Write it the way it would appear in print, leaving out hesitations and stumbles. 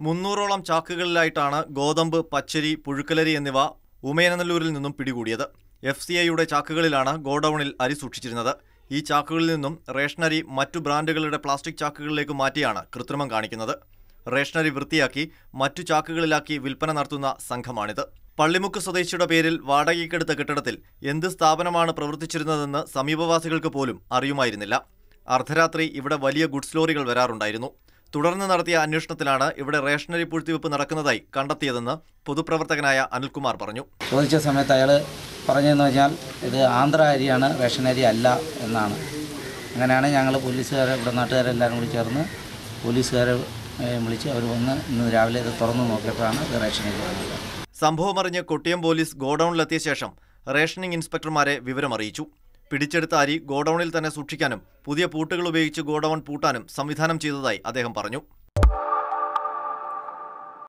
300ഓളം ചാക്കുകളിലായിട്ടാണ് ഗോതമ്പ്, പച്ചരി, പുഴുക്കലരി എന്നിവ ഉമയനല്ലൂരിൽ നിന്നും പിടികൂടിയത്. FCIയുടെ ചാക്കുകളിലാണ് ഗോഡൌണിൽ അരി സൂക്ഷിച്ചിരുന്നത്. ഈ ചാക്കുകളിൽ നിന്നും റേഷനരി മറ്റു ബ്രാൻഡുകളുടെ പ്ലാസ്റ്റിക് ചാക്കുകളിലേക്ക് മാറ്റിയാണ് കൃത്രിമം കാണിക്കുന്നത്. റേഷനരി വൃത്തിയാക്കി മറ്റു ചാക്കുകളിലാക്കി വിൽപ്പന നടത്തുന്ന സംഘമാണിത്. പള്ളിമുക്ക് സ്വദേശിയുടെ പേരിൽ വാടകയ്ക്കെടുത്ത കെട്ടിടത്തിൽ എന്ത് സ്ഥാപനമാണ് പ്രവർത്തിച്ചിരുന്നതെന്ന് സമീപവാസികൾക്ക് പോലും അറിയുമായിരുന്നില്ല. അർദ്ധരാത്രി ഇവിടെ വലിയ ഗുഡ്സ് ലോറികൾ വരാറുണ്ടായിരുന്നു. തുടർന്ന് നടത്തിയ അന്വേഷണത്തിലാണ് ഇവിടെ റേഷനരി പൂഴ്ത്തിവെപ്പ് നടക്കുന്നതായി കണ്ടെത്തിയതെന്ന് പൊതുപ്രവർത്തകനായ അനിൽകുമാർ പറഞ്ഞു. ചോദിച്ച സമയത്ത് അയാൾ പറഞ്ഞതെന്ന് വെച്ചാൽ ഇത് ആന്ധ്ര അരിയാണ്, റേഷനരി അല്ല എന്നാണ്. അങ്ങനെയാണ് ഞങ്ങൾ പോലീസുകാരെ, ഇവിടെ നാട്ടുകാരെല്ലാവരും കൂടി ചേർന്ന് പോലീസുകാരെ വിളിച്ച് അവർ വന്ന് ഇന്ന് രാവിലെ ഇത് തുറന്നു നോക്കിയപ്പോഴാണ് ഇത് റേഷനരി വന്നത്. സംഭവമറിഞ്ഞ് കൊട്ടിയം പോലീസ് ഗോഡൌണിലെത്തിയ ശേഷം റേഷനിംഗ് ഇൻസ്പെക്ടർമാരെ വിവരമറിയിച്ചു. പിടിച്ചെടുത്ത അരി ഗോഡൌണിൽ തന്നെ സൂക്ഷിക്കാനും പുതിയ പൂട്ടുകൾ ഉപയോഗിച്ച് ഗോഡൌൺ പൂട്ടാനും സംവിധാനം ചെയ്തതായി അദ്ദേഹം പറഞ്ഞു.